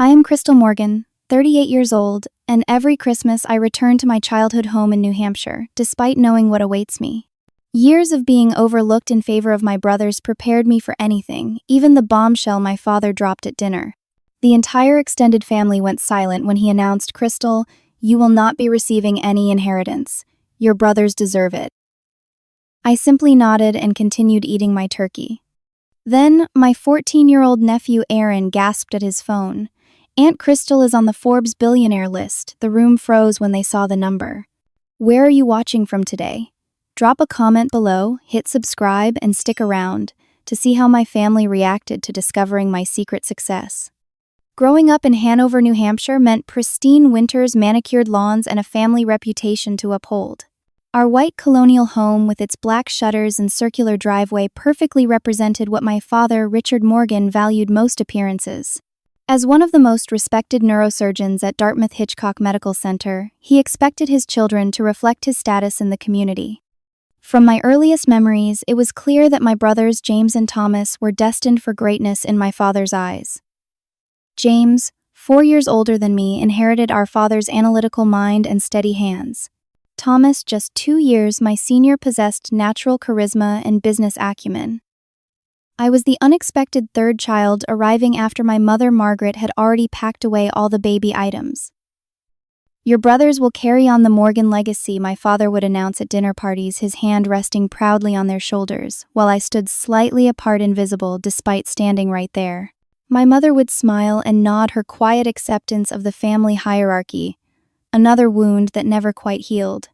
I am Crystal Morgan, 38 years old, and every Christmas I return to my childhood home in New Hampshire, despite knowing what awaits me. Years of being overlooked in favor of my brothers prepared me for anything, even the bombshell my father dropped at dinner. The entire extended family went silent when he announced, "Crystal, you will not be receiving any inheritance. Your brothers deserve it." I simply nodded and continued eating my turkey. Then, my 14-year-old nephew Aaron gasped at his phone. "Aunt Crystal is on the Forbes billionaire list." The room froze when they saw the number. "Where are you watching from today?" Drop a comment below, hit subscribe, and stick around to see how my family reacted to discovering my secret success. Growing up in Hanover, New Hampshire meant pristine winters, manicured lawns, and a family reputation to uphold. Our white colonial home with its black shutters and circular driveway perfectly represented what my father, Richard Morgan, valued most: appearances. As one of the most respected neurosurgeons at Dartmouth Hitchcock Medical Center, he expected his children to reflect his status in the community. From my earliest memories, it was clear that my brothers James and Thomas were destined for greatness in my father's eyes. James, 4 years older than me, inherited our father's analytical mind and steady hands. Thomas, just 2 years my senior, possessed natural charisma and business acumen. I was the unexpected third child, arriving after my mother Margaret had already packed away all the baby items. "Your brothers will carry on the Morgan legacy," my father would announce at dinner parties, his hand resting proudly on their shoulders, while I stood slightly apart, invisible despite standing right there. My mother would smile and nod her quiet acceptance of the family hierarchy, another wound that never quite healed.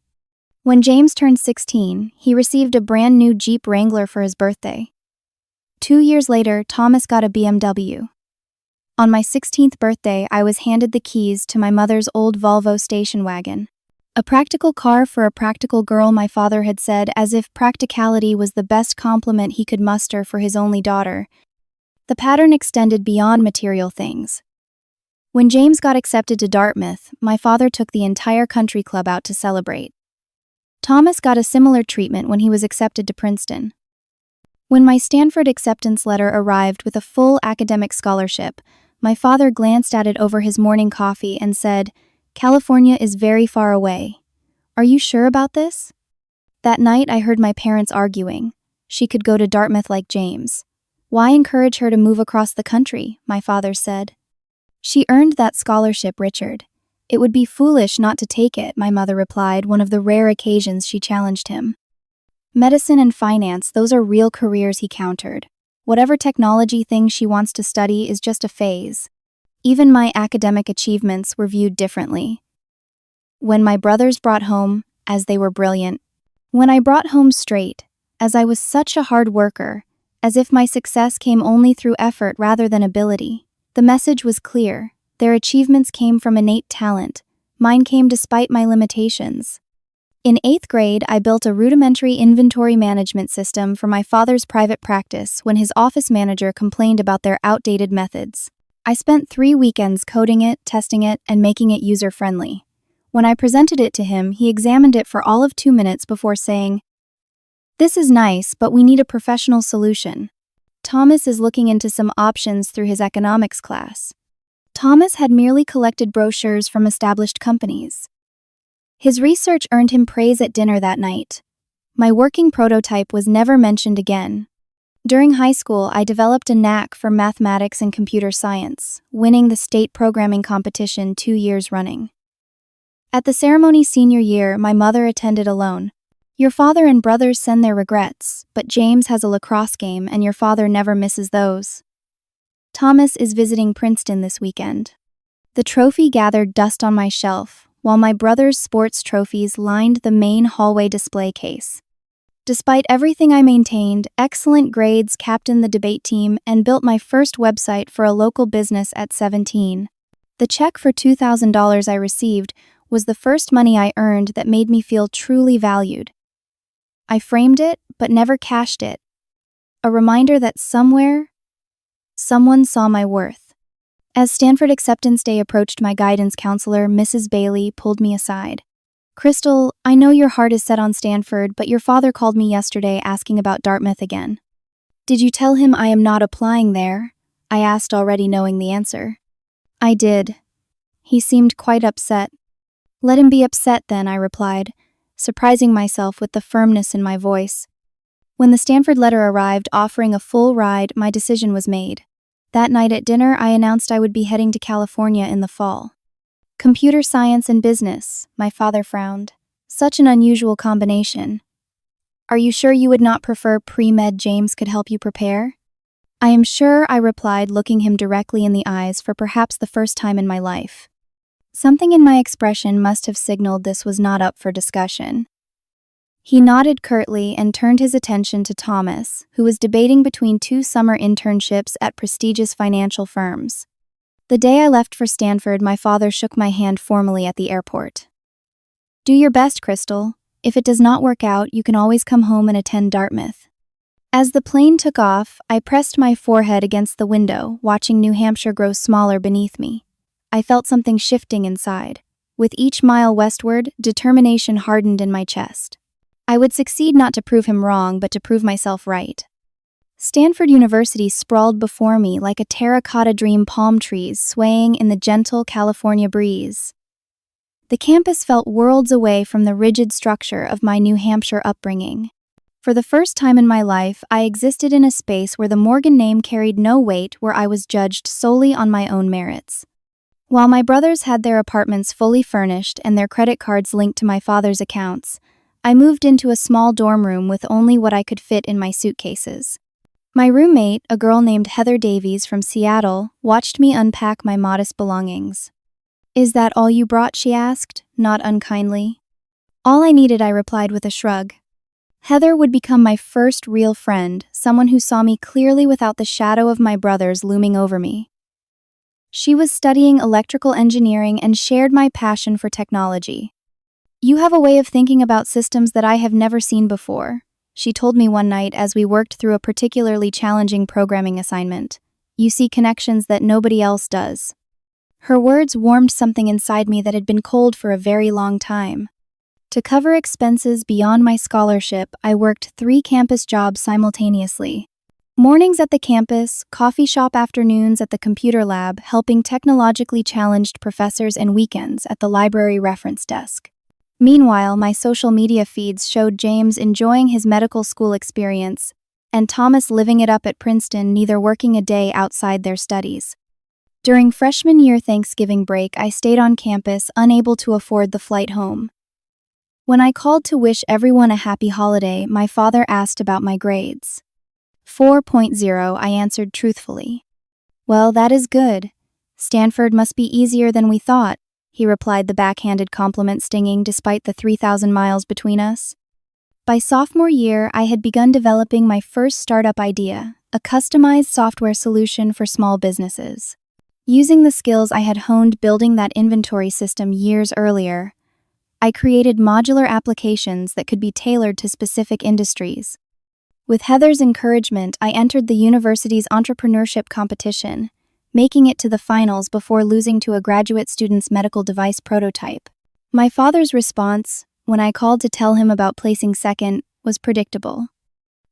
When James turned 16, he received a brand new Jeep Wrangler for his birthday. 2 years later, Thomas got a BMW. On my 16th birthday, I was handed the keys to my mother's old Volvo station wagon. "A practical car for a practical girl," my father had said, as if practicality was the best compliment he could muster for his only daughter. The pattern extended beyond material things. When James got accepted to Dartmouth, my father took the entire country club out to celebrate. Thomas got a similar treatment when he was accepted to Princeton. When my Stanford acceptance letter arrived with a full academic scholarship, my father glanced at it over his morning coffee and said, "California is very far away. Are you sure about this?" That night I heard my parents arguing. She could go to Dartmouth like James. "Why encourage her to move across the country?" my father said. "She earned that scholarship, Richard. It would be foolish not to take it," my mother replied, one of the rare occasions she challenged him. "Medicine and finance, those are real careers," he countered. "Whatever technology thing she wants to study is just a phase." Even my academic achievements were viewed differently. When my brothers brought home, as they were brilliant. When I brought home straight, as I was such a hard worker, as if my success came only through effort rather than ability. The message was clear. Their achievements came from innate talent. Mine came despite my limitations. In 8th grade, I built a rudimentary inventory management system for my father's private practice when his office manager complained about their outdated methods. I spent 3 weekends coding it, testing it, and making it user-friendly. When I presented it to him, he examined it for all of 2 minutes before saying, "This is nice, but we need a professional solution. Thomas is looking into some options through his economics class." Thomas had merely collected brochures from established companies. His research earned him praise at dinner that night. My working prototype was never mentioned again. During high school, I developed a knack for mathematics and computer science, winning the state programming competition 2 years running. At the ceremony senior year, my mother attended alone. "Your father and brothers send their regrets, but James has a lacrosse game and your father never misses those. Thomas is visiting Princeton this weekend." The trophy gathered dust on my shelf, while my brother's sports trophies lined the main hallway display case. Despite everything, I maintained excellent grades, captained the debate team, and built my first website for a local business at 17. The check for $2,000 I received was the first money I earned that made me feel truly valued. I framed it, but never cashed it. A reminder that somewhere, someone saw my worth. As Stanford Acceptance Day approached, my guidance counselor, Mrs. Bailey, pulled me aside. "Crystal, I know your heart is set on Stanford, but your father called me yesterday asking about Dartmouth again." "Did you tell him I am not applying there?" I asked, already knowing the answer. I did. He seemed quite upset. Let him be upset then, I replied, surprising myself with the firmness in my voice. When the Stanford letter arrived offering a full ride, my decision was made. That night at dinner, I announced I would be heading to California in the fall. Computer science and business, my father frowned. Such an unusual combination. Are you sure you would not prefer pre-med? James could help you prepare? I am sure, I replied, looking him directly in the eyes for perhaps the first time in my life. Something in my expression must have signaled this was not up for discussion. He nodded curtly and turned his attention to Thomas, who was debating between 2 summer internships at prestigious financial firms. The day I left for Stanford, my father shook my hand formally at the airport. Do your best, Crystal. If it does not work out, you can always come home and attend Dartmouth. As the plane took off, I pressed my forehead against the window, watching New Hampshire grow smaller beneath me. I felt something shifting inside. With each mile westward, determination hardened in my chest. I would succeed not to prove him wrong, but to prove myself right. Stanford University sprawled before me like a terracotta dream, palm trees swaying in the gentle California breeze. The campus felt worlds away from the rigid structure of my New Hampshire upbringing. For the first time in my life, I existed in a space where the Morgan name carried no weight, where I was judged solely on my own merits. While my brothers had their apartments fully furnished and their credit cards linked to my father's accounts, I moved into a small dorm room with only what I could fit in my suitcases. My roommate, a girl named Heather Davies from Seattle, watched me unpack my modest belongings. Is that all you brought? She asked, not unkindly. All I needed, I replied with a shrug. Heather would become my first real friend, someone who saw me clearly without the shadow of my brothers looming over me. She was studying electrical engineering and shared my passion for technology. You have a way of thinking about systems that I have never seen before, she told me one night as we worked through a particularly challenging programming assignment. You see connections that nobody else does. Her words warmed something inside me that had been cold for a very long time. To cover expenses beyond my scholarship, I worked 3 campus jobs simultaneously. Mornings at the campus, coffee shop afternoons at the computer lab, helping technologically challenged professors, and weekends at the library reference desk. Meanwhile, my social media feeds showed James enjoying his medical school experience, and Thomas living it up at Princeton, neither working a day outside their studies. During freshman year Thanksgiving break, I stayed on campus, unable to afford the flight home. When I called to wish everyone a happy holiday, my father asked about my grades. 4.0, I answered truthfully. Well, that is good. Stanford must be easier than we thought, he replied, the backhanded compliment stinging despite the 3,000 miles between us. By sophomore year, I had begun developing my first startup idea, a customized software solution for small businesses. Using the skills I had honed building that inventory system years earlier, I created modular applications that could be tailored to specific industries. With Heather's encouragement, I entered the university's entrepreneurship competition, making it to the finals before losing to a graduate student's medical device prototype. My father's response, when I called to tell him about placing second, was predictable.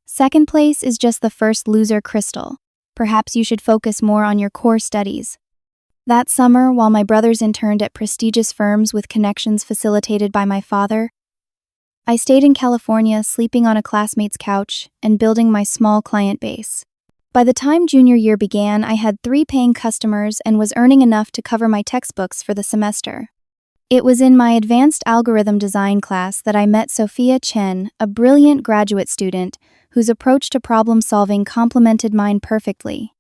Second place is just the first loser, Crystal. Perhaps you should focus more on your core studies. That summer, while my brothers interned at prestigious firms with connections facilitated by my father, I stayed in California, sleeping on a classmate's couch and building my small client base. By the time junior year began, I had 3 paying customers and was earning enough to cover my textbooks for the semester. It was in my advanced algorithm design class that I met Sophia Chen, a brilliant graduate student whose approach to problem-solving complemented mine perfectly.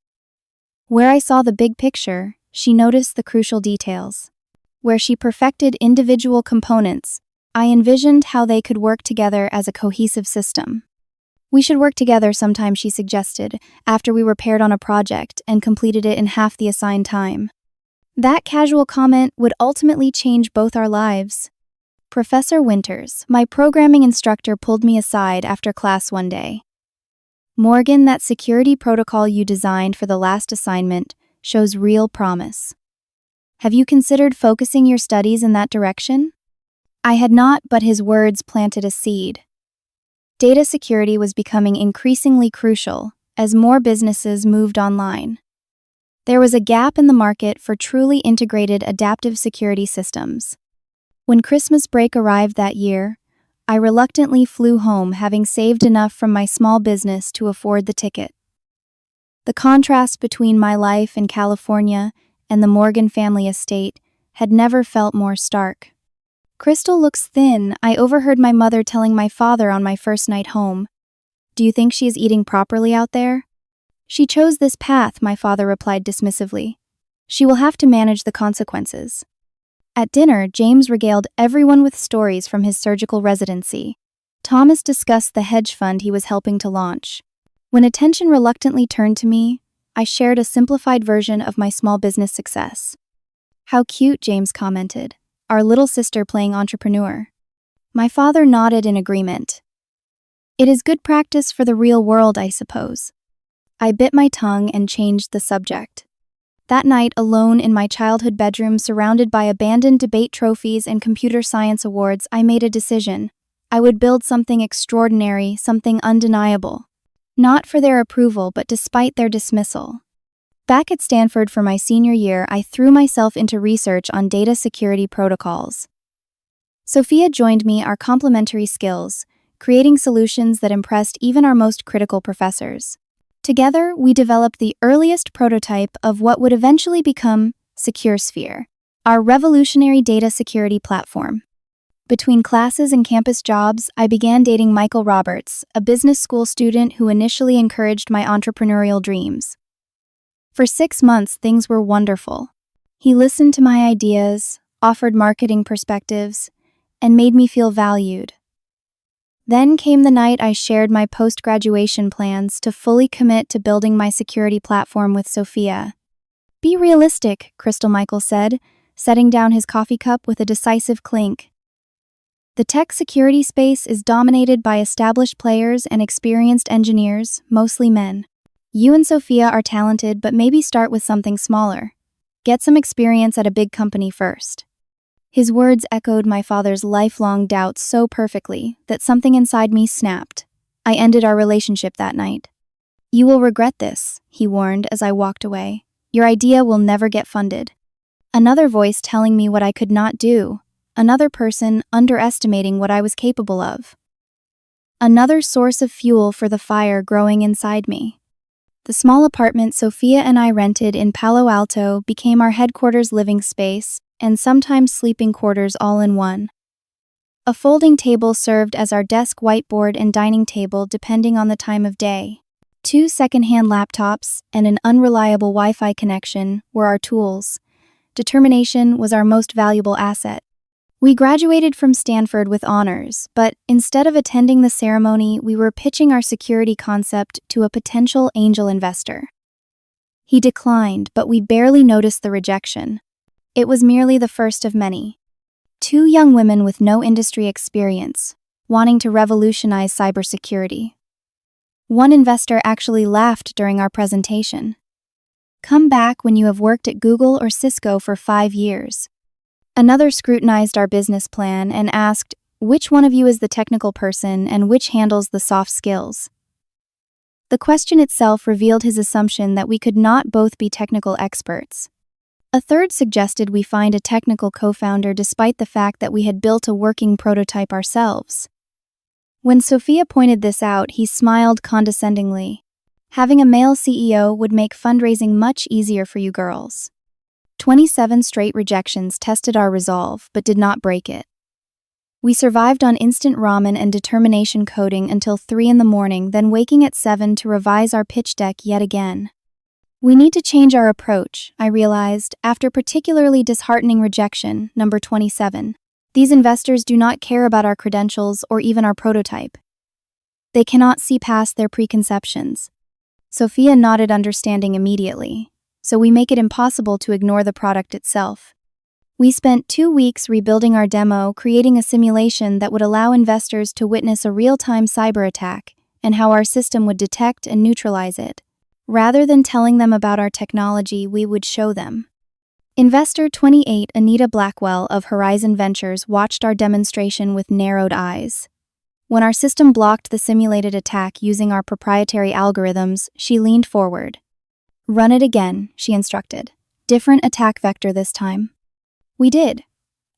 Where I saw the big picture, she noticed the crucial details. Where she perfected individual components, I envisioned how they could work together as a cohesive system. We should work together sometime, she suggested, after we were paired on a project and completed it in half the assigned time. That casual comment would ultimately change both our lives. Professor Winters, my programming instructor, pulled me aside after class one day. Morgan, that security protocol you designed for the last assignment shows real promise. Have you considered focusing your studies in that direction? I had not, but his words planted a seed. Data security was becoming increasingly crucial as more businesses moved online. There was a gap in the market for truly integrated adaptive security systems. When Christmas break arrived that year, I reluctantly flew home, having saved enough from my small business to afford the ticket. The contrast between my life in California and the Morgan family estate had never felt more stark. "Crystal looks thin," I overheard my mother telling my father on my first night home. "Do you think she is eating properly out there?" "She chose this path," my father replied dismissively. "She will have to manage the consequences." At dinner, James regaled everyone with stories from his surgical residency. Thomas discussed the hedge fund he was helping to launch. When attention reluctantly turned to me, I shared a simplified version of my small business success. "How cute," James commented. "Our little sister playing entrepreneur." My father nodded in agreement. "It is good practice for the real world, I suppose." I bit my tongue and changed the subject. That night, alone in my childhood bedroom surrounded by abandoned debate trophies and computer science awards, I made a decision. I would build something extraordinary, something undeniable. Not for their approval, but despite their dismissal. Back at Stanford for my senior year, I threw myself into research on data security protocols. Sophia joined me, our complementary skills, creating solutions that impressed even our most critical professors. Together, we developed the earliest prototype of what would eventually become SecureSphere, our revolutionary data security platform. Between classes and campus jobs, I began dating Michael Roberts, a business school student who initially encouraged my entrepreneurial dreams. For 6 months, things were wonderful. He listened to my ideas, offered marketing perspectives, and made me feel valued. Then came the night I shared my post-graduation plans to fully commit to building my security platform with Sophia. "Be realistic," Crystal Michael said, setting down his coffee cup with a decisive clink. "The tech security space is dominated by established players and experienced engineers, mostly men. You and Sophia are talented, but maybe start with something smaller. Get some experience at a big company first." His words echoed my father's lifelong doubts so perfectly that something inside me snapped. I ended our relationship that night. "You will regret this," he warned as I walked away. "Your idea will never get funded." Another voice telling me what I could not do. Another person underestimating what I was capable of. Another source of fuel for the fire growing inside me. The small apartment Sophia and I rented in Palo Alto became our headquarters living space, and sometimes sleeping quarters all in one. A folding table served as our desk, whiteboard, and dining table depending on the time of day. 2 second-hand laptops and an unreliable Wi-Fi connection were our tools. Determination was our most valuable asset. We graduated from Stanford with honors, but instead of attending the ceremony, we were pitching our security concept to a potential angel investor. He declined, but we barely noticed the rejection. It was merely the first of many. 2 young women with no industry experience, wanting to revolutionize cybersecurity. One investor actually laughed during our presentation. "Come back when you have worked at Google or Cisco for 5 years. Another scrutinized our business plan and asked, "Which one of you is the technical person and which handles the soft skills?" The question itself revealed his assumption that we could not both be technical experts. A third suggested we find a technical co-founder despite the fact that we had built a working prototype ourselves. When Sophia pointed this out, he smiled condescendingly. "Having a male CEO would make fundraising much easier for you girls." 27 straight rejections tested our resolve, but did not break it. We survived on instant ramen and determination coding until 3 in the morning, then waking at 7 to revise our pitch deck yet again. We need to change our approach, I realized, after particularly disheartening rejection, number 27. These investors do not care about our credentials or even our prototype. They cannot see past their preconceptions. Sophia nodded understanding immediately, so we make it impossible to ignore the product itself. We spent 2 weeks rebuilding our demo, creating a simulation that would allow investors to witness a real-time cyber attack and how our system would detect and neutralize it. Rather than telling them about our technology, we would show them. Investor 28 Anita Blackwell of Horizon Ventures watched our demonstration with narrowed eyes. When our system blocked the simulated attack using our proprietary algorithms, she leaned forward. Run it again, she instructed. Different attack vector this time. We did.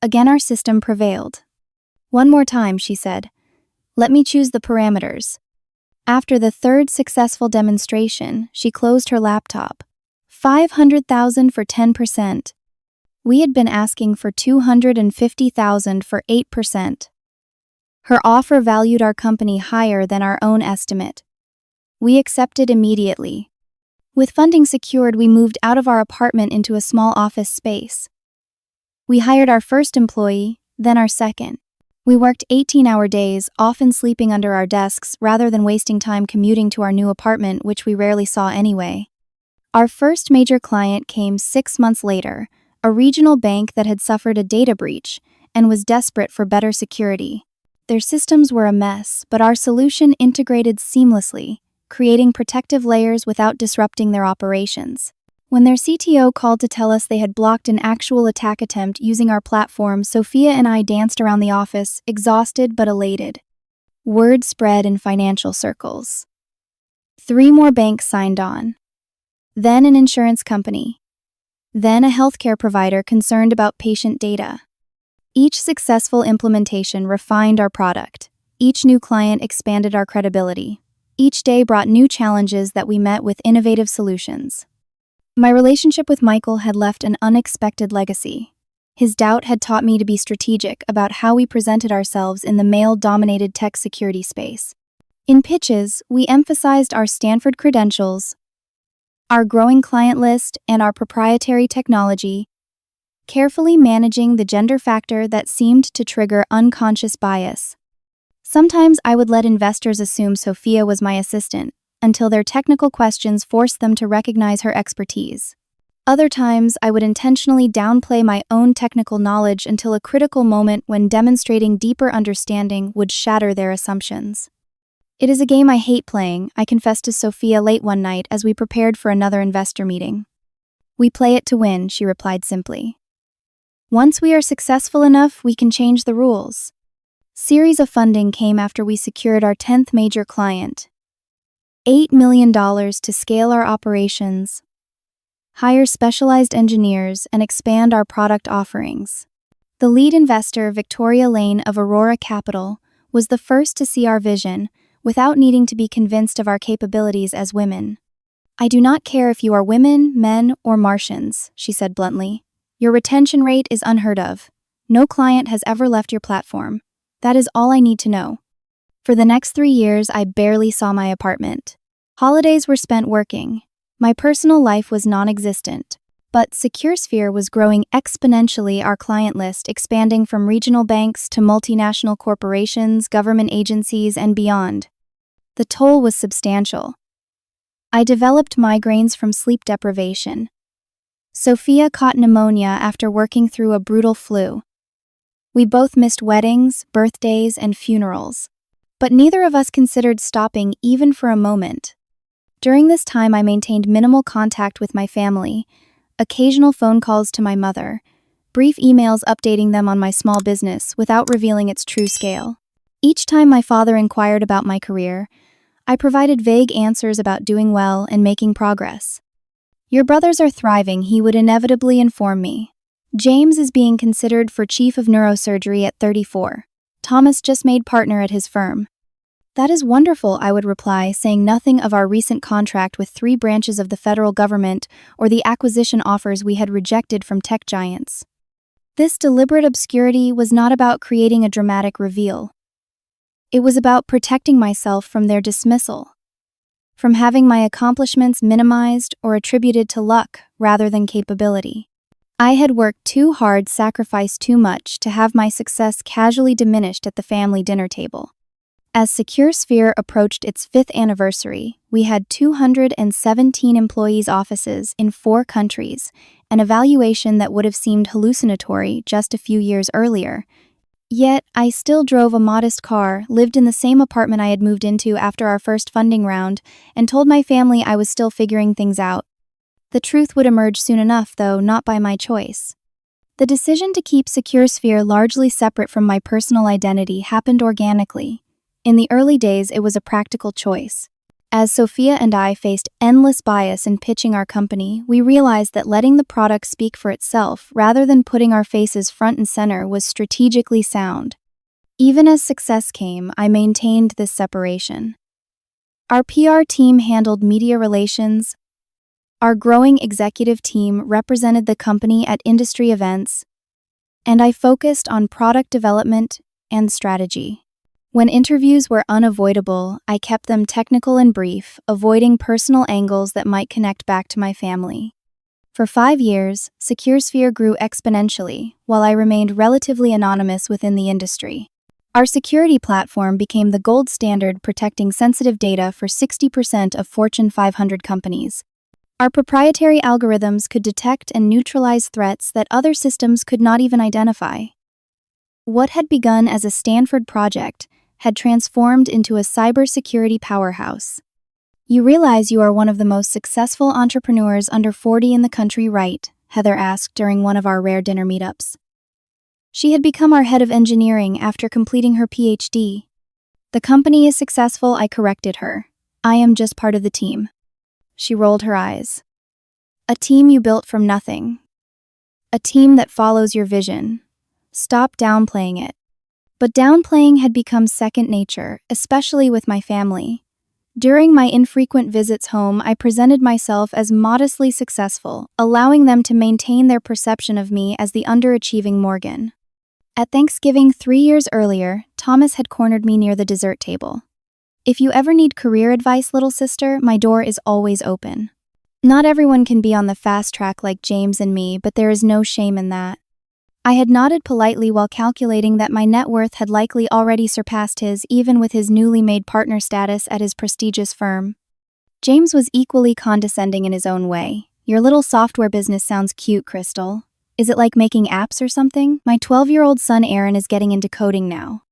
Again our system prevailed. One more time, she said. Let me choose the parameters. After the third successful demonstration, she closed her laptop. 500,000 for 10%. We had been asking for 250,000 for 8%. Her offer valued our company higher than our own estimate. We accepted immediately. With funding secured, we moved out of our apartment into a small office space. We hired our first employee, then our second. We worked 18-hour days, often sleeping under our desks rather than wasting time commuting to our new apartment, which we rarely saw anyway. Our first major client came 6 months later, a regional bank that had suffered a data breach and was desperate for better security. Their systems were a mess, but our solution integrated seamlessly, creating protective layers without disrupting their operations. When their CTO called to tell us they had blocked an actual attack attempt using our platform, Sophia and I danced around the office, exhausted but elated. Word spread in financial circles. 3 more banks signed on. Then an insurance company. Then a healthcare provider concerned about patient data. Each successful implementation refined our product. Each new client expanded our credibility. Each day brought new challenges that we met with innovative solutions. My relationship with Michael had left an unexpected legacy. His doubt had taught me to be strategic about how we presented ourselves in the male-dominated tech security space. In pitches, we emphasized our Stanford credentials, our growing client list, and our proprietary technology, carefully managing the gender factor that seemed to trigger unconscious bias. Sometimes I would let investors assume Sophia was my assistant, until their technical questions forced them to recognize her expertise. Other times, I would intentionally downplay my own technical knowledge until a critical moment when demonstrating deeper understanding would shatter their assumptions. It is a game I hate playing, I confessed to Sophia late one night as we prepared for another investor meeting. We play it to win, she replied simply. Once we are successful enough, we can change the rules. Series of funding came after we secured our 10th major client. $8 million to scale our operations, hire specialized engineers, and expand our product offerings. The lead investor, Victoria Lane of Aurora Capital, was the first to see our vision, without needing to be convinced of our capabilities as women. I do not care if you are women, men, or Martians, she said bluntly. Your retention rate is unheard of. No client has ever left your platform. That is all I need to know. For the next 3 years, I barely saw my apartment. Holidays were spent working. My personal life was non-existent. But SecureSphere was growing exponentially, our client list expanding from regional banks to multinational corporations, government agencies, and beyond. The toll was substantial. I developed migraines from sleep deprivation. Sophia caught pneumonia after working through a brutal flu. We both missed weddings, birthdays, and funerals. But neither of us considered stopping even for a moment. During this time, I maintained minimal contact with my family, occasional phone calls to my mother, brief emails updating them on my small business without revealing its true scale. Each time my father inquired about my career, I provided vague answers about doing well and making progress. Your brothers are thriving, he would inevitably inform me. James is being considered for chief of neurosurgery at 34. Thomas just made partner at his firm. That is wonderful, I would reply, saying nothing of our recent contract with 3 branches of the federal government or the acquisition offers we had rejected from tech giants. This deliberate obscurity was not about creating a dramatic reveal. It was about protecting myself from their dismissal, from having my accomplishments minimized or attributed to luck rather than capability. I had worked too hard, sacrificed too much to have my success casually diminished at the family dinner table. As SecureSphere approached its 5th anniversary, we had 217 employees' offices in 4 countries, an evaluation that would have seemed hallucinatory just a few years earlier. Yet, I still drove a modest car, lived in the same apartment I had moved into after our first funding round, and told my family I was still figuring things out. The truth would emerge soon enough, though not by my choice. The decision to keep SecureSphere largely separate from my personal identity happened organically. In the early days, it was a practical choice. As Sophia and I faced endless bias in pitching our company, we realized that letting the product speak for itself rather than putting our faces front and center was strategically sound. Even as success came, I maintained this separation. Our PR team handled media relations. Our growing executive team represented the company at industry events, and I focused on product development and strategy. When interviews were unavoidable, I kept them technical and brief, avoiding personal angles that might connect back to my family. For 5 years, SecureSphere grew exponentially, while I remained relatively anonymous within the industry. Our security platform became the gold standard protecting sensitive data for 60% of Fortune 500 companies. Our proprietary algorithms could detect and neutralize threats that other systems could not even identify. What had begun as a Stanford project had transformed into a cybersecurity powerhouse. You realize you are one of the most successful entrepreneurs under 40 in the country, right? Heather asked during one of our rare dinner meetups. She had become our head of engineering after completing her PhD. The company is successful, I corrected her. I am just part of the team. She rolled her eyes. A team you built from nothing. A team that follows your vision. Stop downplaying it. But downplaying had become second nature, especially with my family. During my infrequent visits home, I presented myself as modestly successful, allowing them to maintain their perception of me as the underachieving Morgan. At Thanksgiving 3 years earlier, Thomas had cornered me near the dessert table. If you ever need career advice, little sister, my door is always open. Not everyone can be on the fast track like James and me, but there is no shame in that. I had nodded politely while calculating that my net worth had likely already surpassed his, even with his newly made partner status at his prestigious firm. James was equally condescending in his own way. Your little software business sounds cute, Crystal. Is it like making apps or something? My 12-year-old son Aaron is getting into coding now.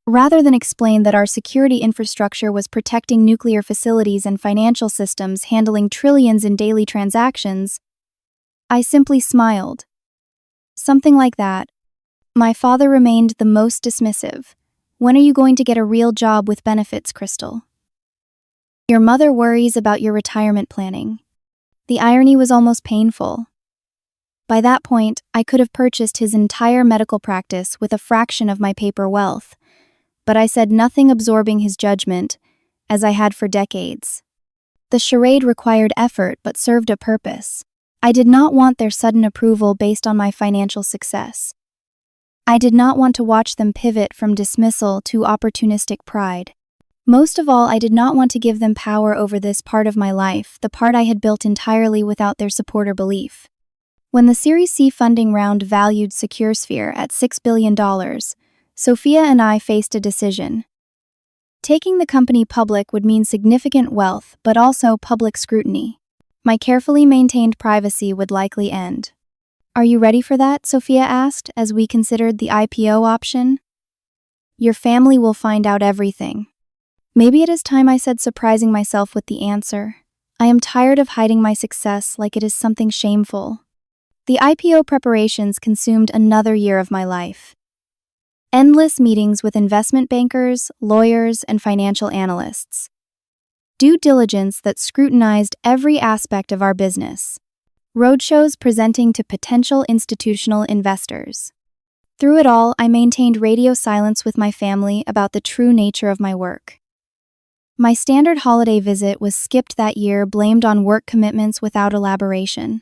Rather than explain that our security infrastructure was protecting nuclear facilities and financial systems handling trillions in daily transactions, I simply smiled. Something like that. My father remained the most dismissive. When are you going to get a real job with benefits, Crystal? Your mother worries about your retirement planning. The irony was almost painful. By that point, I could have purchased his entire medical practice with a fraction of my paper wealth, but I said nothing, absorbing his judgment, as I had for decades. The charade required effort but served a purpose. I did not want their sudden approval based on my financial success. I did not want to watch them pivot from dismissal to opportunistic pride. Most of all, I did not want to give them power over this part of my life, the part I had built entirely without their support or belief. When the Series C funding round valued SecureSphere at $6 billion, Sophia and I faced a decision. Taking the company public would mean significant wealth, but also public scrutiny. My carefully maintained privacy would likely end. Are you ready for that? Sophia asked as we considered the IPO option. Your family will find out everything. Maybe it is time, I said, surprising myself with the answer. I am tired of hiding my success like it is something shameful. The IPO preparations consumed another year of my life. Endless meetings with investment bankers, lawyers, and financial analysts. Due diligence that scrutinized every aspect of our business. Roadshows presenting to potential institutional investors. Through it all, I maintained radio silence with my family about the true nature of my work. My standard holiday visit was skipped that year, blamed on work commitments without elaboration.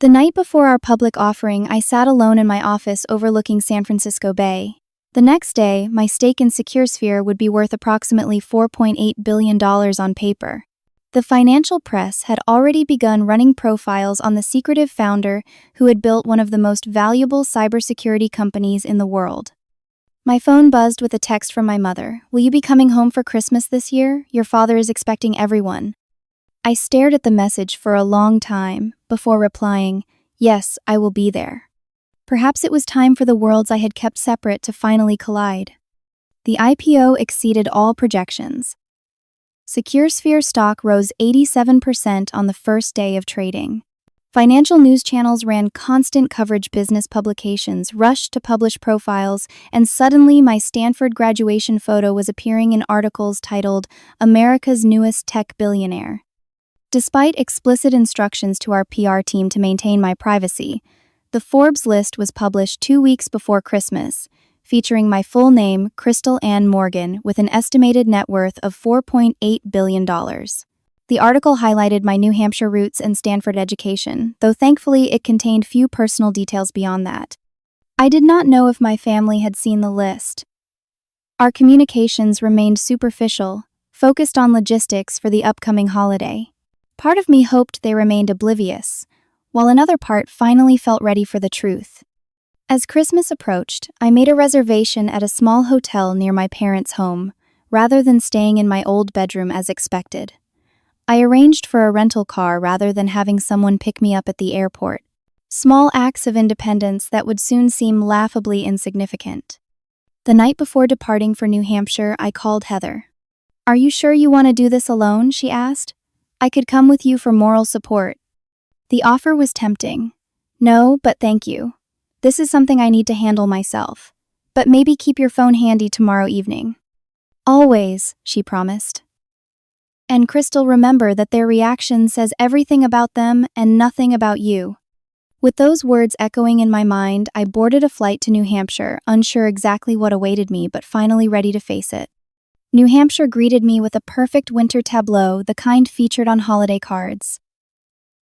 The night before our public offering, I sat alone in my office overlooking San Francisco Bay. The next day, my stake in SecureSphere would be worth approximately $4.8 billion on paper. The financial press had already begun running profiles on the secretive founder who had built one of the most valuable cybersecurity companies in the world. My phone buzzed with a text from my mother. Will you be coming home for Christmas this year? Your father is expecting everyone. I stared at the message for a long time before replying, yes, I will be there. Perhaps it was time for the worlds I had kept separate to finally collide. The IPO exceeded all projections. SecureSphere stock rose 87% on the first day of trading. Financial news channels ran constant coverage, business publications rushed to publish profiles, and suddenly my Stanford graduation photo was appearing in articles titled, "America's Newest Tech Billionaire." Despite explicit instructions to our PR team to maintain my privacy, the Forbes list was published 2 weeks before Christmas, featuring my full name, Crystal Ann Morgan, with an estimated net worth of $4.8 billion. The article highlighted my New Hampshire roots and Stanford education, though thankfully it contained few personal details beyond that. I did not know if my family had seen the list. Our communications remained superficial, focused on logistics for the upcoming holiday. Part of me hoped they remained oblivious, while another part finally felt ready for the truth. As Christmas approached, I made a reservation at a small hotel near my parents' home, rather than staying in my old bedroom as expected. I arranged for a rental car rather than having someone pick me up at the airport. Small acts of independence that would soon seem laughably insignificant. The night before departing for New Hampshire, I called Heather. "Are you sure you want to do this alone?" she asked. "I could come with you for moral support." The offer was tempting. "No, but thank you. This is something I need to handle myself. But maybe keep your phone handy tomorrow evening." "Always," she promised. And Crystal, remember that their reaction says everything about them and nothing about you. With those words echoing in my mind, I boarded a flight to New Hampshire, unsure exactly what awaited me, but finally ready to face it. New Hampshire greeted me with a perfect winter tableau, the kind featured on holiday cards.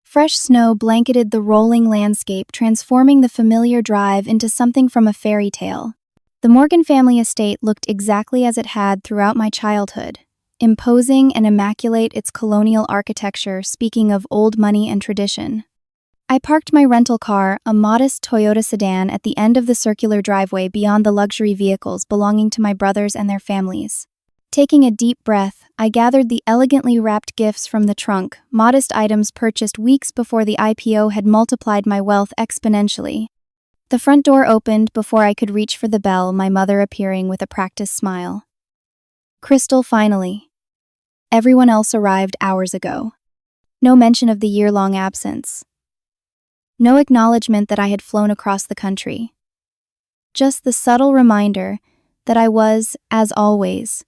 Fresh snow blanketed the rolling landscape, transforming the familiar drive into something from a fairy tale. The Morgan family estate looked exactly as it had throughout my childhood. Imposing and immaculate, its colonial architecture speaking of old money and tradition. I parked my rental car, a modest Toyota sedan, at the end of the circular driveway beyond the luxury vehicles belonging to my brothers and their families. Taking a deep breath, I gathered the elegantly wrapped gifts from the trunk, modest items purchased weeks before the IPO had multiplied my wealth exponentially. The front door opened before I could reach for the bell, my mother appearing with a practiced smile. "Crystal, finally." Everyone else arrived hours ago. No mention of the year-long absence. No acknowledgement that I had flown across the country. Just the subtle reminder that I was, as always,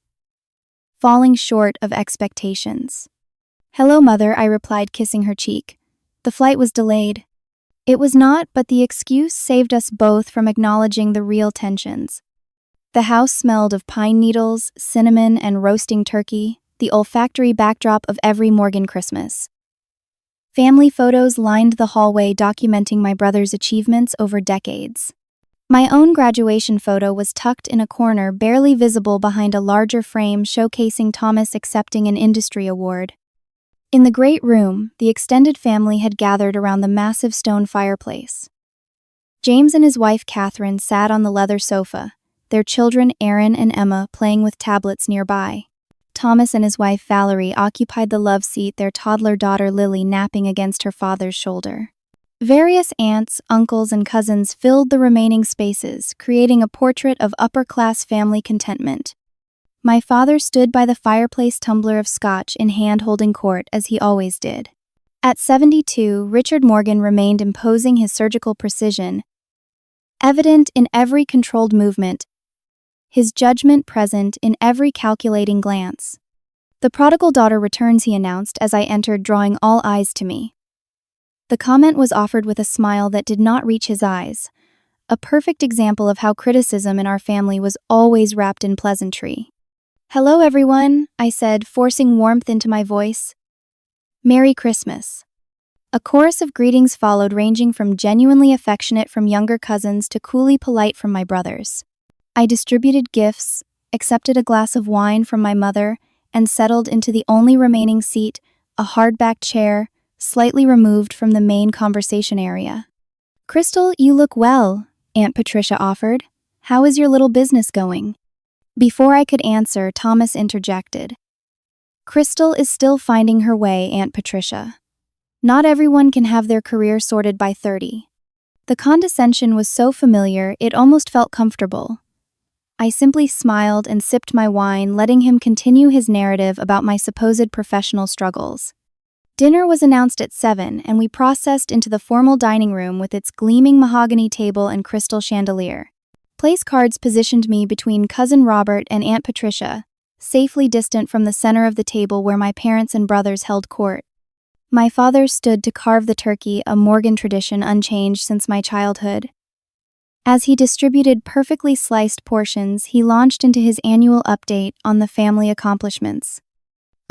falling short of expectations. "Hello, Mother," I replied, kissing her cheek. "The flight was delayed." It was not, but the excuse saved us both from acknowledging the real tensions. The house smelled of pine needles, cinnamon, and roasting turkey, the olfactory backdrop of every Morgan Christmas. Family photos lined the hallway documenting my brother's achievements over decades. My own graduation photo was tucked in a corner, barely visible behind a larger frame showcasing Thomas accepting an industry award. In the great room, the extended family had gathered around the massive stone fireplace. James and his wife Catherine sat on the leather sofa, their children Aaron and Emma playing with tablets nearby. Thomas and his wife Valerie occupied the love seat, their toddler daughter Lily napping against her father's shoulder. Various aunts, uncles, and cousins filled the remaining spaces, creating a portrait of upper-class family contentment. My father stood by the fireplace, tumbler of scotch in hand holding court as he always did. At 72, Richard Morgan remained imposing, his surgical precision evident in every controlled movement, his judgment present in every calculating glance. "The prodigal daughter returns," he announced as I entered, drawing all eyes to me. The comment was offered with a smile that did not reach his eyes, a perfect example of how criticism in our family was always wrapped in pleasantry. "Hello, everyone," I said, forcing warmth into my voice. "Merry Christmas." A chorus of greetings followed, ranging from genuinely affectionate from younger cousins to coolly polite from my brothers. I distributed gifts, accepted a glass of wine from my mother, and settled into the only remaining seat, a hardback chair, slightly removed from the main conversation area. "Crystal, you look well," Aunt Patricia offered. "How is your little business going?" Before I could answer, Thomas interjected. "Crystal is still finding her way, Aunt Patricia. Not everyone can have their career sorted by 30. The condescension was so familiar, it almost felt comfortable. I simply smiled and sipped my wine, letting him continue his narrative about my supposed professional struggles. Dinner was announced at 7, and we processed into the formal dining room with its gleaming mahogany table and crystal chandelier. Place cards positioned me between Cousin Robert and Aunt Patricia, safely distant from the center of the table where my parents and brothers held court. My father stood to carve the turkey, a Morgan tradition unchanged since my childhood. As he distributed perfectly sliced portions, he launched into his annual update on the family accomplishments.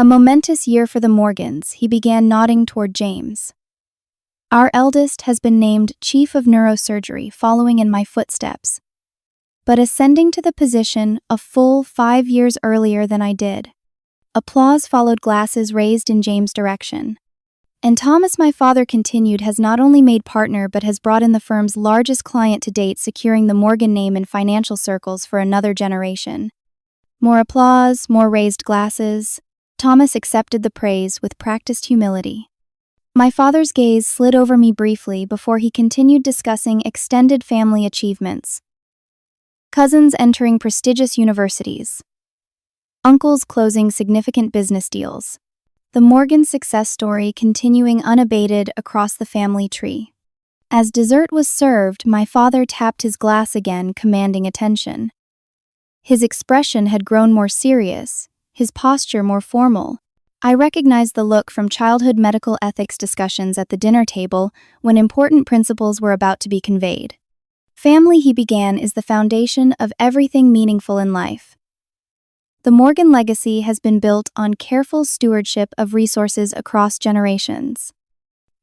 A momentous year for the Morgans, he began nodding toward James. Our eldest has been named Chief of Neurosurgery, following in my footsteps, but ascending to the position a full 5 years earlier than I did. Applause followed, glasses raised in James' direction. And Thomas, my father continued, has not only made partner but has brought in the firm's largest client to date, securing the Morgan name in financial circles for another generation. More applause, more raised glasses. Thomas accepted the praise with practiced humility. My father's gaze slid over me briefly before he continued discussing extended family achievements. Cousins entering prestigious universities. Uncles closing significant business deals. The Morgan success story continuing unabated across the family tree. As dessert was served, my father tapped his glass again, commanding attention. His expression had grown more serious, his posture more formal. I recognized the look from childhood medical ethics discussions at the dinner table when important principles were about to be conveyed. Family, he began, is the foundation of everything meaningful in life. The Morgan legacy has been built on careful stewardship of resources across generations.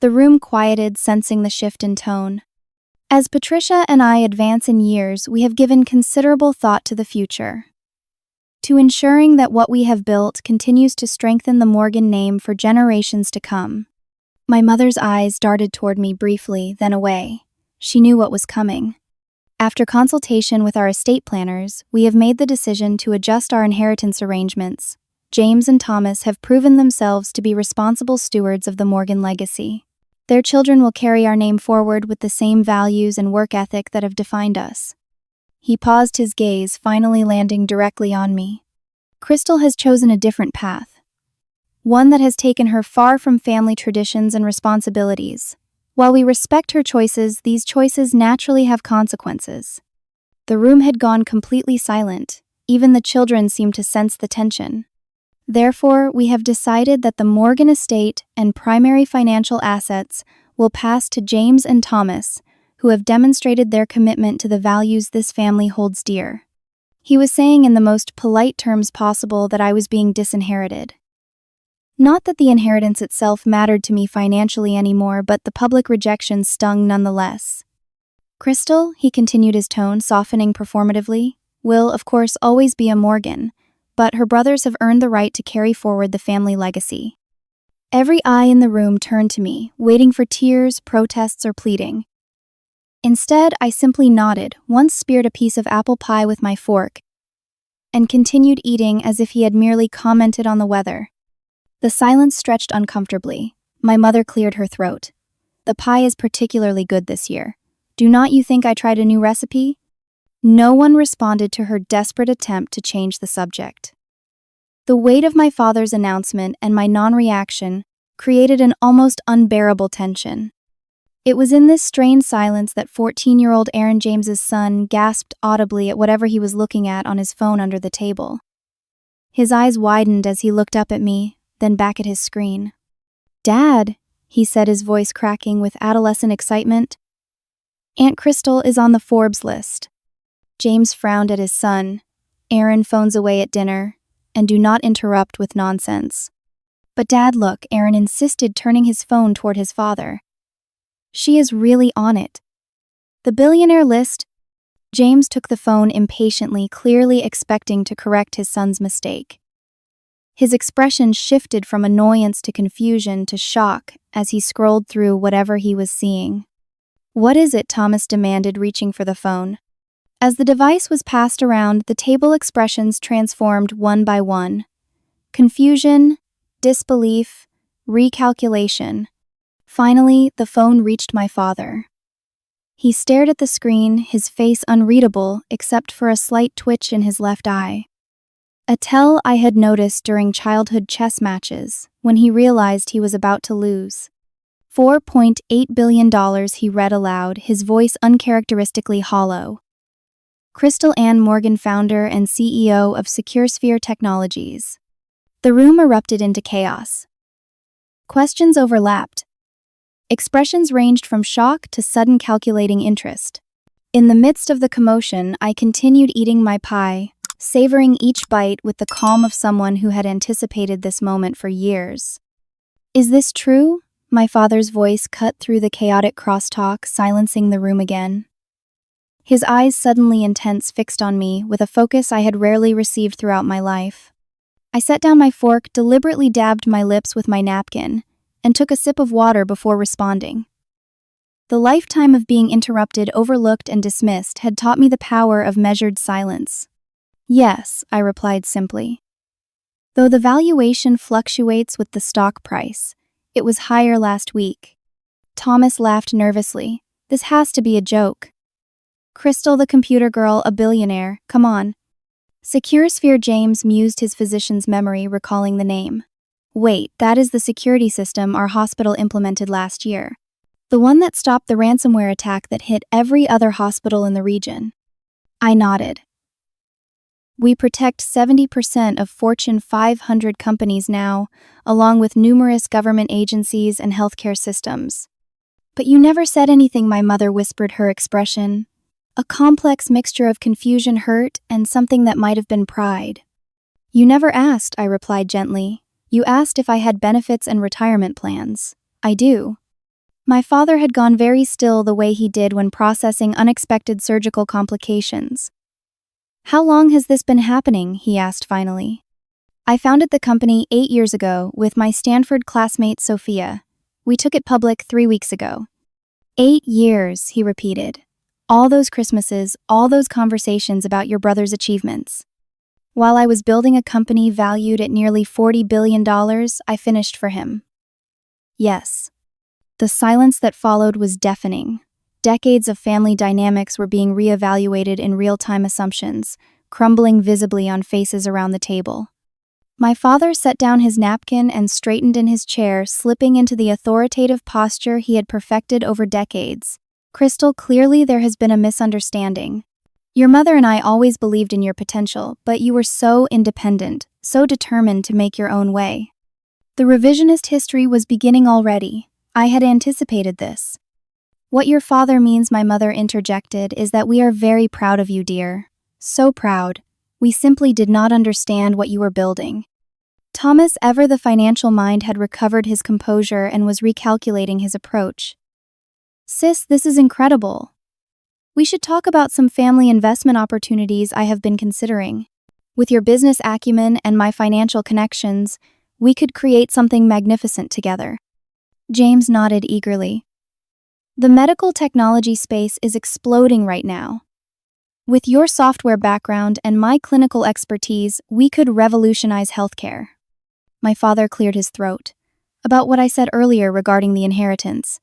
The room quieted, sensing the shift in tone. As Patricia and I advance in years, we have given considerable thought to the future, to ensuring that what we have built continues to strengthen the Morgan name for generations to come. My mother's eyes darted toward me briefly, then away. She knew what was coming. After consultation with our estate planners, we have made the decision to adjust our inheritance arrangements. James and Thomas have proven themselves to be responsible stewards of the Morgan legacy. Their children will carry our name forward with the same values and work ethic that have defined us. He paused, his gaze finally landing directly on me. Crystal has chosen a different path, one that has taken her far from family traditions and responsibilities. While we respect her choices, these choices naturally have consequences. The room had gone completely silent. Even the children seemed to sense the tension. Therefore, we have decided that the Morgan estate and primary financial assets will pass to James and Thomas, who have demonstrated their commitment to the values this family holds dear. He was saying in the most polite terms possible that I was being disinherited. Not that the inheritance itself mattered to me financially anymore, but the public rejection stung nonetheless. Crystal, he continued, his tone softening performatively, will, of course, always be a Morgan, but her brothers have earned the right to carry forward the family legacy. Every eye in the room turned to me, waiting for tears, protests, or pleading. Instead, I simply nodded, once speared a piece of apple pie with my fork, and continued eating as if he had merely commented on the weather. The silence stretched uncomfortably. My mother cleared her throat. The pie is particularly good this year. Do not you think I tried a new recipe? No one responded to her desperate attempt to change the subject. The weight of my father's announcement and my non-reaction created an almost unbearable tension. It was in this strained silence that 14-year-old Aaron James's son gasped audibly at whatever he was looking at on his phone under the table. His eyes widened as he looked up at me, then back at his screen. "Dad," he said, his voice cracking with adolescent excitement. "Aunt Crystal is on the Forbes list." James frowned at his son. "Aaron phones away at dinner, and do not interrupt with nonsense." "But Dad, look," Aaron insisted, turning his phone toward his father. "She is really on it. The billionaire list." James took the phone impatiently, clearly expecting to correct his son's mistake. His expression shifted from annoyance to confusion to shock as he scrolled through whatever he was seeing. "What is it?" Thomas demanded, reaching for the phone. As the device was passed around, the table expressions transformed one by one. Confusion, disbelief, recalculation. Finally, the phone reached my father. He stared at the screen, his face unreadable except for a slight twitch in his left eye. a tell I had noticed during childhood chess matches when he realized he was about to lose. $4.8 billion, he read aloud, his voice uncharacteristically hollow. Crystal Ann Morgan, founder and CEO of SecureSphere Technologies. The room erupted into chaos. Questions overlapped. Expressions ranged from shock to sudden calculating interest. In the midst of the commotion, I continued eating my pie, savoring each bite with the calm of someone who had anticipated this moment for years. Is this true? My father's voice cut through the chaotic crosstalk, silencing the room again. His eyes, suddenly intense, fixed on me with a focus I had rarely received throughout my life. I set down my fork, deliberately dabbed my lips with my napkin, and took a sip of water before responding. The lifetime of being interrupted, overlooked, and dismissed had taught me the power of measured silence. Yes, I replied simply. Though the valuation fluctuates with the stock price, it was higher last week. Thomas laughed nervously. This has to be a joke. Crystal, the computer girl, a billionaire, come on. SecureSphere. James mused his physician's memory, recalling the name. Wait, that is the security system our hospital implemented last year. The one that stopped the ransomware attack that hit every other hospital in the region. I nodded. We protect 70% of Fortune 500 companies now, along with numerous government agencies and healthcare systems. But you never said anything, my mother whispered, her expression a complex mixture of confusion, hurt, and something that might have been pride. You never asked, I replied gently. You asked if I had benefits and retirement plans. I do. My father had gone very still, the way he did when processing unexpected surgical complications. How long has this been happening? He asked finally. I founded the company 8 years ago with my Stanford classmate Sophia. We took it public 3 weeks ago. 8 years, he repeated. All those Christmases, all those conversations about your brother's achievements. While I was building a company valued at nearly $40 billion, I finished for him. Yes. The silence that followed was deafening. Decades of family dynamics were being reevaluated in real-time, assumptions, crumbling visibly on faces around the table. My father set down his napkin and straightened in his chair, slipping into the authoritative posture he had perfected over decades. Crystal, clearly there has been a misunderstanding. Your mother and I always believed in your potential, but you were so independent, so determined to make your own way. The revisionist history was beginning already. I had anticipated this. What your father means, my mother interjected, is that we are very proud of you, dear. So proud. We simply did not understand what you were building. Thomas, ever the financial mind, had recovered his composure and was recalculating his approach. Sis, this is incredible. We should talk about some family investment opportunities I have been considering. With your business acumen and my financial connections, we could create something magnificent together. James nodded eagerly. The medical technology space is exploding right now. With your software background and my clinical expertise, we could revolutionize healthcare. My father cleared his throat. About what I said earlier regarding the inheritance.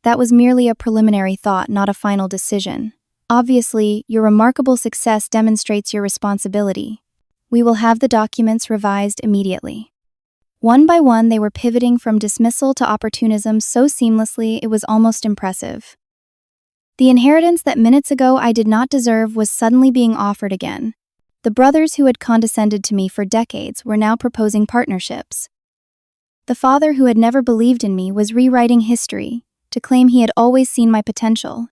That was merely a preliminary thought, not a final decision. Obviously, your remarkable success demonstrates your responsibility. We will have the documents revised immediately. One by one, they were pivoting from dismissal to opportunism so seamlessly it was almost impressive. The inheritance that minutes ago I did not deserve was suddenly being offered again. The brothers who had condescended to me for decades were now proposing partnerships. The father who had never believed in me was rewriting history to claim he had always seen my potential.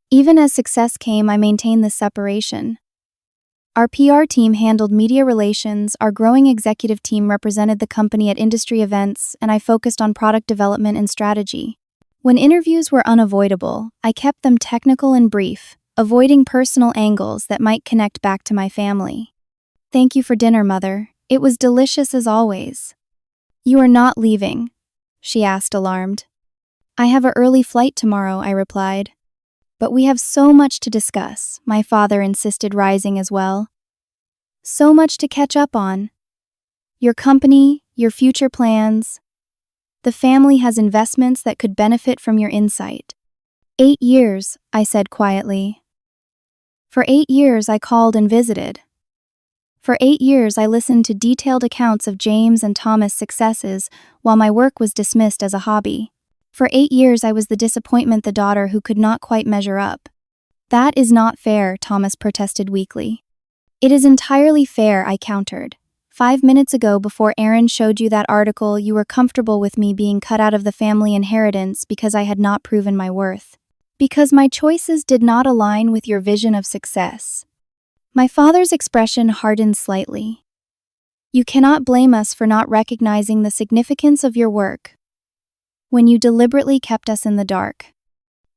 Even as success came, I maintained this separation. Our PR team handled media relations, our growing executive team represented the company at industry events, and I focused on product development and strategy. When interviews were unavoidable, I kept them technical and brief, avoiding personal angles that might connect back to my family. Thank you for dinner, Mother. It was delicious as always. You are not leaving? She asked, alarmed. I have an early flight tomorrow, I replied. But we have so much to discuss, my father insisted, rising as well. So much to catch up on. Your company, your future plans. The family has investments that could benefit from your insight. 8 years, I said quietly. For 8 years I called and visited. For 8 years, I listened to detailed accounts of James and Thomas' successes while my work was dismissed as a hobby. For 8 years, I was the disappointment, the daughter who could not quite measure up. That is not fair, Thomas protested weakly. It is entirely fair, I countered. 5 minutes ago, before Aaron showed you that article, you were comfortable with me being cut out of the family inheritance because I had not proven my worth. Because my choices did not align with your vision of success. My father's expression hardened slightly. You cannot blame us for not recognizing the significance of your work when you deliberately kept us in the dark.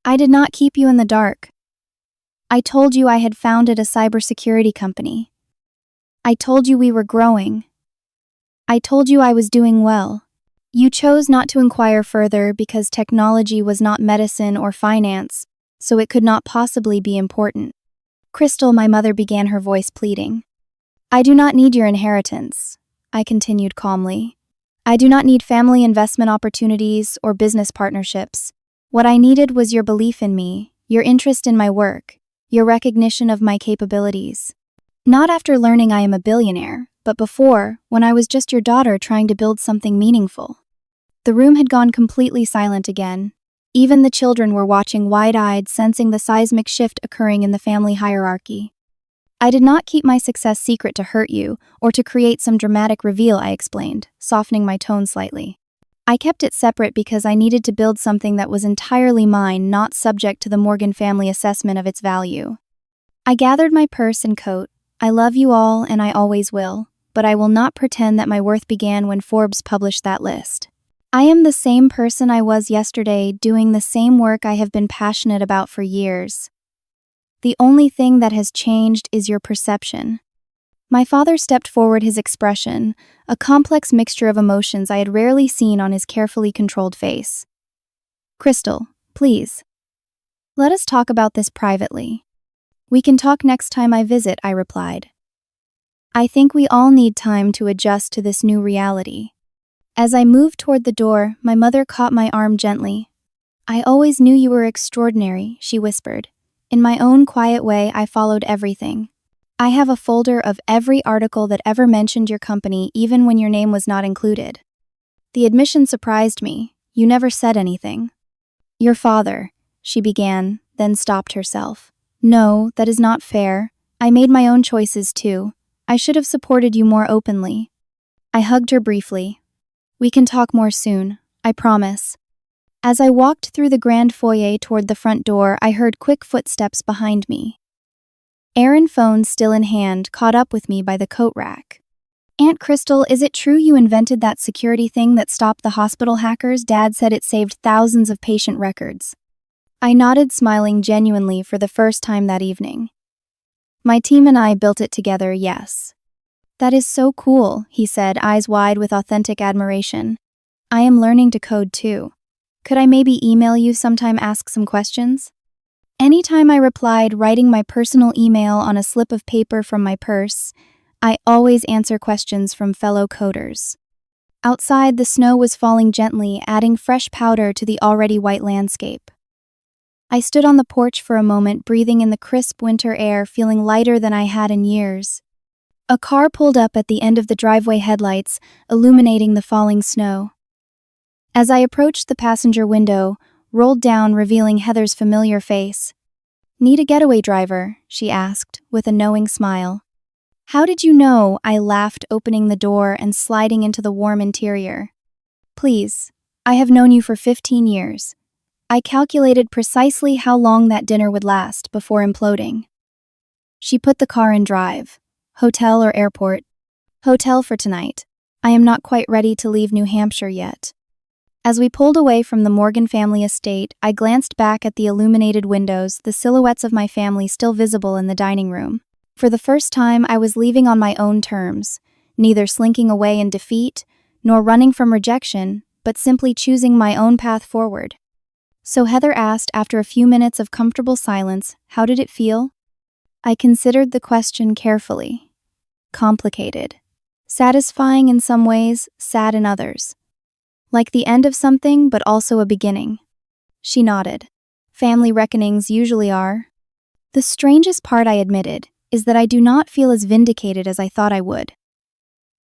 I did not keep you in the dark. I told you I had founded a cybersecurity company. I told you we were growing. I told you I was doing well. You chose not to inquire further because technology was not medicine or finance, so it could not possibly be important. Crystal, my mother began, her voice pleading. I do not need your inheritance, I continued calmly. I do not need family investment opportunities or business partnerships. What I needed was your belief in me, your interest in my work, your recognition of my capabilities. Not after learning I am a billionaire, but before, when I was just your daughter trying to build something meaningful. The room had gone completely silent again. Even the children were watching wide-eyed, sensing the seismic shift occurring in the family hierarchy. I did not keep my success secret to hurt you or to create some dramatic reveal, I explained, softening my tone slightly. I kept it separate because I needed to build something that was entirely mine, not subject to the Morgan family assessment of its value. I gathered my purse and coat. I love you all and I always will, but I will not pretend that my worth began when Forbes published that list. I am the same person I was yesterday, doing the same work I have been passionate about for years. The only thing that has changed is your perception. My father stepped forward, his expression, a complex mixture of emotions I had rarely seen on his carefully controlled face. Crystal, please. Let us talk about this privately. We can talk next time I visit, I replied. I think we all need time to adjust to this new reality. As I moved toward the door, my mother caught my arm gently. I always knew you were extraordinary, she whispered. In my own quiet way, I followed everything. I have a folder of every article that ever mentioned your company, even when your name was not included. The admission surprised me. You never said anything. Your father, she began, then stopped herself. No, that is not fair. I made my own choices too. I should have supported you more openly. I hugged her briefly. We can talk more soon, I promise. As I walked through the grand foyer toward the front door, I heard quick footsteps behind me. Aaron, phone still in hand, caught up with me by the coat rack. Aunt Crystal, is it true you invented that security thing that stopped the hospital hackers? Dad said it saved thousands of patient records. I nodded, smiling genuinely for the first time that evening. My team and I built it together, yes. That is so cool, he said, eyes wide with authentic admiration. I am learning to code too. Could I maybe email you sometime, ask some questions? Anytime, I replied, writing my personal email on a slip of paper from my purse. I always answer questions from fellow coders. Outside, the snow was falling gently, adding fresh powder to the already white landscape. I stood on the porch for a moment, breathing in the crisp winter air, feeling lighter than I had in years. A car pulled up at the end of the driveway, headlights illuminating the falling snow. As I approached, the passenger window rolled down, revealing Heather's familiar face. Need a getaway driver? She asked, with a knowing smile. How did you know? I laughed, opening the door and sliding into the warm interior. Please, I have known you for 15 years. I calculated precisely how long that dinner would last before imploding. She put the car in drive. Hotel or airport? Hotel for tonight. I am not quite ready to leave New Hampshire yet. As we pulled away from the Morgan family estate, I glanced back at the illuminated windows, the silhouettes of my family still visible in the dining room. For the first time, I was leaving on my own terms, neither slinking away in defeat, nor running from rejection, but simply choosing my own path forward. So Heather asked, after a few minutes of comfortable silence, how did it feel? I considered the question carefully. Complicated. Satisfying in some ways, sad in others. Like the end of something, but also a beginning. She nodded. Family reckonings usually are. The strangest part, I admitted, is that I do not feel as vindicated as I thought I would.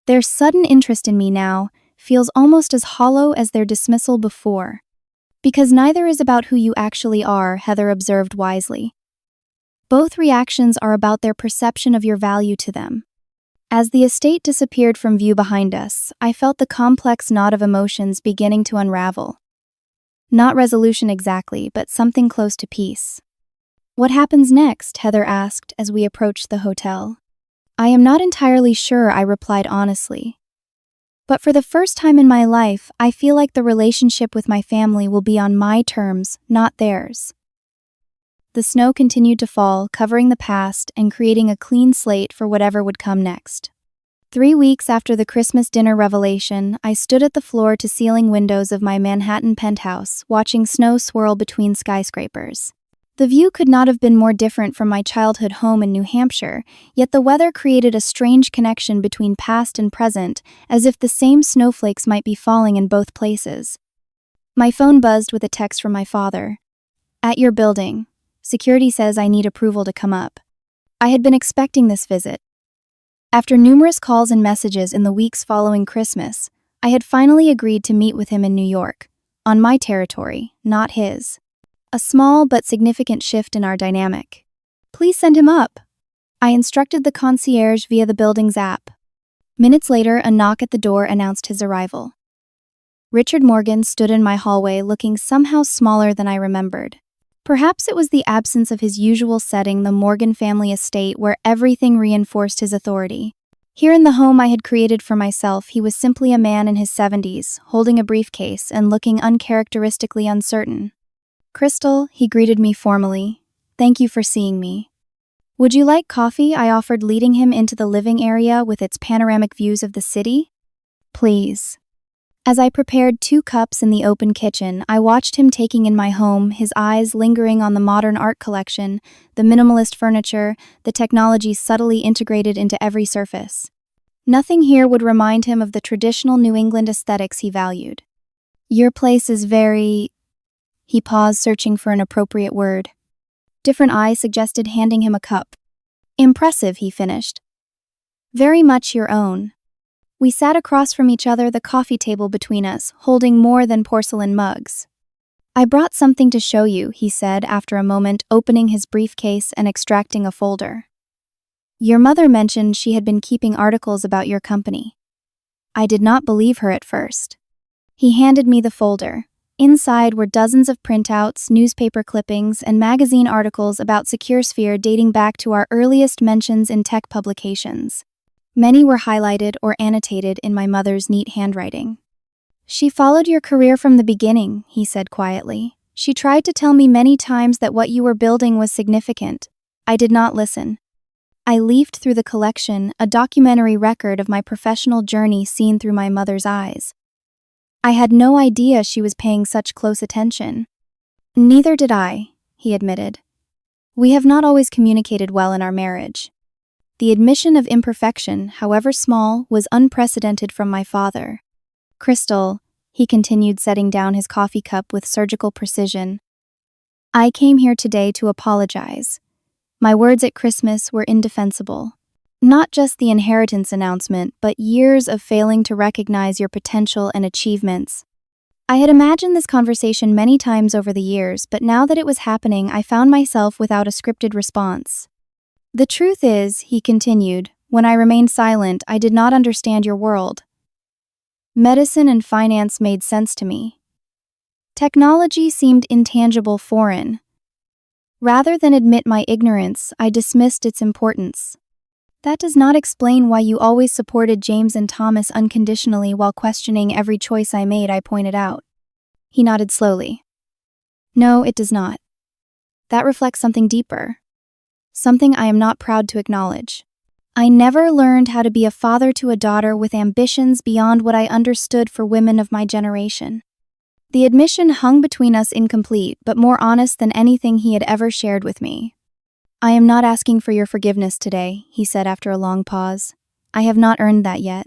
Their sudden interest in me now feels almost as hollow as their dismissal before. Because neither is about who you actually are, Heather observed wisely. Both reactions are about their perception of your value to them. As the estate disappeared from view behind us, I felt the complex knot of emotions beginning to unravel. Not resolution exactly, but something close to peace. What happens next? Heather asked as we approached the hotel. I am not entirely sure, I replied honestly. But for the first time in my life, I feel like the relationship with my family will be on my terms, not theirs. The snow continued to fall, covering the past and creating a clean slate for whatever would come next. 3 weeks after the Christmas dinner revelation, I stood at the floor-to-ceiling windows of my Manhattan penthouse, watching snow swirl between skyscrapers. The view could not have been more different from my childhood home in New Hampshire, yet the weather created a strange connection between past and present, as if the same snowflakes might be falling in both places. My phone buzzed with a text from my father. At your building. Security says I need approval to come up. I had been expecting this visit. After numerous calls and messages in the weeks following Christmas, I had finally agreed to meet with him in New York, on my territory, not his. A small but significant shift in our dynamic. Please send him up. I instructed the concierge via the building's app. Minutes later, a knock at the door announced his arrival. Richard Morgan stood in my hallway looking somehow smaller than I remembered. Perhaps it was the absence of his usual setting, the Morgan family estate, where everything reinforced his authority. Here in the home I had created for myself, he was simply a man in his 70s, holding a briefcase and looking uncharacteristically uncertain. Crystal, he greeted me formally. Thank you for seeing me. Would you like coffee? I offered, leading him into the living area with its panoramic views of the city. Please. As I prepared 2 cups in the open kitchen, I watched him taking in my home, his eyes lingering on the modern art collection, the minimalist furniture, the technology subtly integrated into every surface. Nothing here would remind him of the traditional New England aesthetics he valued. Your place is very... He paused, searching for an appropriate word. Different eye suggested, handing him a cup. Impressive, he finished. Very much your own. We sat across from each other, the coffee table between us, holding more than porcelain mugs. I brought something to show you, he said after a moment, opening his briefcase and extracting a folder. Your mother mentioned she had been keeping articles about your company. I did not believe her at first. He handed me the folder. Inside were dozens of printouts, newspaper clippings, and magazine articles about SecureSphere dating back to our earliest mentions in tech publications. Many were highlighted or annotated in my mother's neat handwriting. She followed your career from the beginning, he said quietly. She tried to tell me many times that what you were building was significant. I did not listen. I leafed through the collection, a documentary record of my professional journey seen through my mother's eyes. I had no idea she was paying such close attention. Neither did I, he admitted. We have not always communicated well in our marriage. The admission of imperfection, however small, was unprecedented from my father. Crystal, he continued, setting down his coffee cup with surgical precision. I came here today to apologize. My words at Christmas were indefensible. Not just the inheritance announcement, but years of failing to recognize your potential and achievements. I had imagined this conversation many times over the years, but now that it was happening, I found myself without a scripted response. The truth is, he continued, when I remained silent, I did not understand your world. Medicine and finance made sense to me. Technology seemed intangible, foreign. Rather than admit my ignorance, I dismissed its importance. That does not explain why you always supported James and Thomas unconditionally while questioning every choice I made, I pointed out. He nodded slowly. No, it does not. That reflects something deeper. Something I am not proud to acknowledge. I never learned how to be a father to a daughter with ambitions beyond what I understood for women of my generation. The admission hung between us incomplete, but more honest than anything he had ever shared with me. I am not asking for your forgiveness today, he said after a long pause. I have not earned that yet.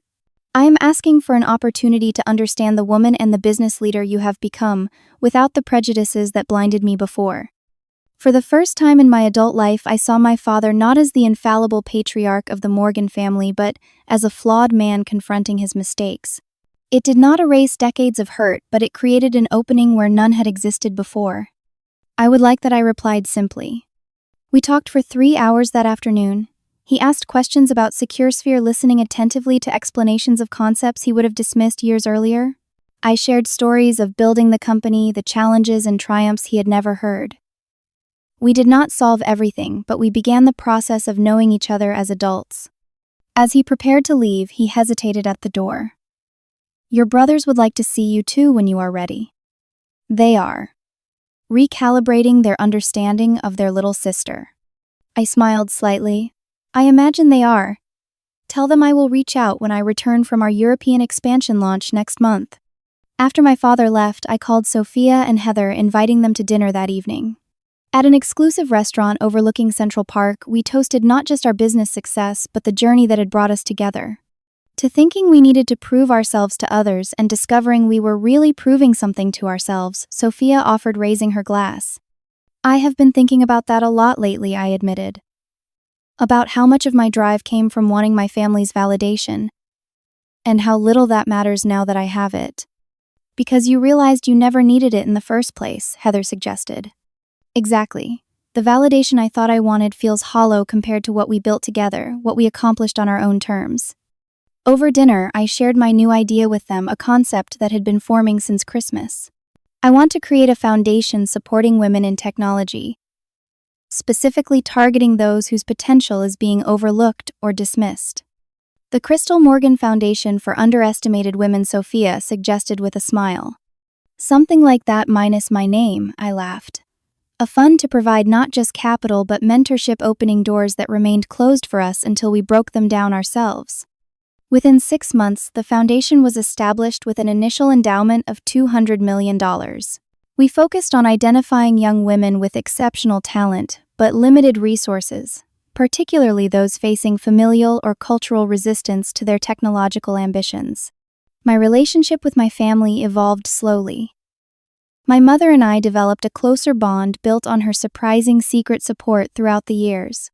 I am asking for an opportunity to understand the woman and the business leader you have become, without the prejudices that blinded me before. For the first time in my adult life, I saw my father not as the infallible patriarch of the Morgan family, but as a flawed man confronting his mistakes. It did not erase decades of hurt, but it created an opening where none had existed before. "I would like that," I replied simply. We talked for 3 hours that afternoon. He asked questions about SecureSphere, listening attentively to explanations of concepts he would have dismissed years earlier. I shared stories of building the company, the challenges and triumphs he had never heard. We did not solve everything, but we began the process of knowing each other as adults. As he prepared to leave, he hesitated at the door. "Your brothers would like to see you too when you are ready." They are recalibrating their understanding of their little sister. I smiled slightly. "I imagine they are. Tell them I will reach out when I return from our European expansion launch next month." After my father left, I called Sophia and Heather, inviting them to dinner that evening. At an exclusive restaurant overlooking Central Park, we toasted not just our business success, but the journey that had brought us together. To thinking we needed to prove ourselves to others and discovering we were really proving something to ourselves, Sophia offered, raising her glass. "I have been thinking about that a lot lately," I admitted. About how much of my drive came from wanting my family's validation, and how little that matters now that I have it. "Because you realized you never needed it in the first place," Heather suggested. "Exactly. The validation I thought I wanted feels hollow compared to what we built together, what we accomplished on our own terms." Over dinner, I shared my new idea with them, a concept that had been forming since Christmas. I want to create a foundation supporting women in technology, specifically targeting those whose potential is being overlooked or dismissed. "The Crystal Morgan Foundation for Underestimated Women," Sophia suggested with a smile. "Something like that minus my name," I laughed. "A fund to provide not just capital but mentorship, opening doors that remained closed for us until we broke them down ourselves." Within 6 months, the foundation was established with an initial endowment of $200 million. We focused on identifying young women with exceptional talent, but limited resources, particularly those facing familial or cultural resistance to their technological ambitions. My relationship with my family evolved slowly. My mother and I developed a closer bond built on her surprising secret support throughout the years.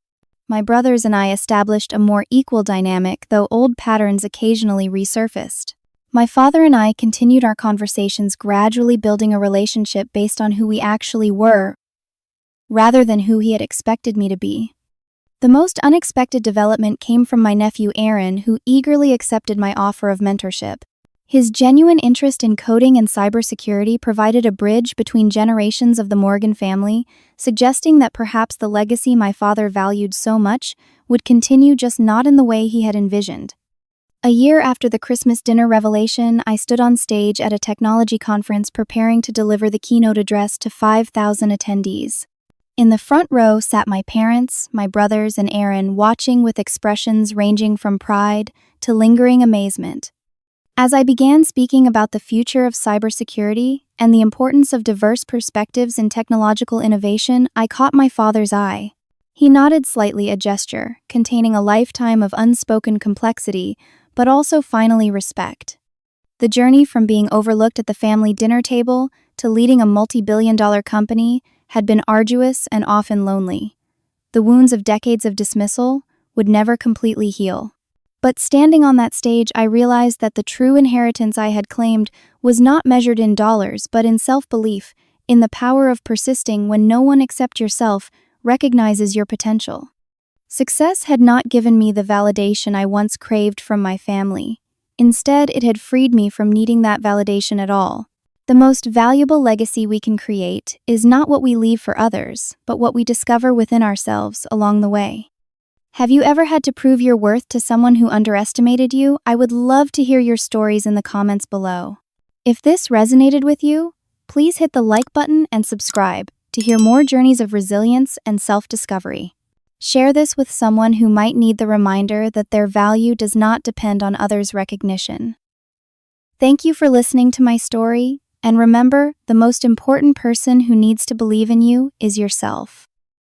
My brothers and I established a more equal dynamic, though old patterns occasionally resurfaced. My father and I continued our conversations, gradually building a relationship based on who we actually were, rather than who he had expected me to be. The most unexpected development came from my nephew Aaron, who eagerly accepted my offer of mentorship. His genuine interest in coding and cybersecurity provided a bridge between generations of the Morgan family, suggesting that perhaps the legacy my father valued so much would continue, just not in the way he had envisioned. A year after the Christmas dinner revelation, I stood on stage at a technology conference preparing to deliver the keynote address to 5,000 attendees. In the front row sat my parents, my brothers, and Aaron, watching with expressions ranging from pride to lingering amazement. As I began speaking about the future of cybersecurity and the importance of diverse perspectives in technological innovation, I caught my father's eye. He nodded slightly, a gesture containing a lifetime of unspoken complexity, but also finally respect. The journey from being overlooked at the family dinner table to leading a multi-billion-dollar company had been arduous and often lonely. The wounds of decades of dismissal would never completely heal. But standing on that stage, I realized that the true inheritance I had claimed was not measured in dollars, but in self-belief, in the power of persisting when no one except yourself recognizes your potential. Success had not given me the validation I once craved from my family. Instead, it had freed me from needing that validation at all. The most valuable legacy we can create is not what we leave for others, but what we discover within ourselves along the way. Have you ever had to prove your worth to someone who underestimated you? I would love to hear your stories in the comments below. If this resonated with you, please hit the like button and subscribe to hear more journeys of resilience and self-discovery. Share this with someone who might need the reminder that their value does not depend on others' recognition. Thank you for listening to my story, and remember, the most important person who needs to believe in you is yourself.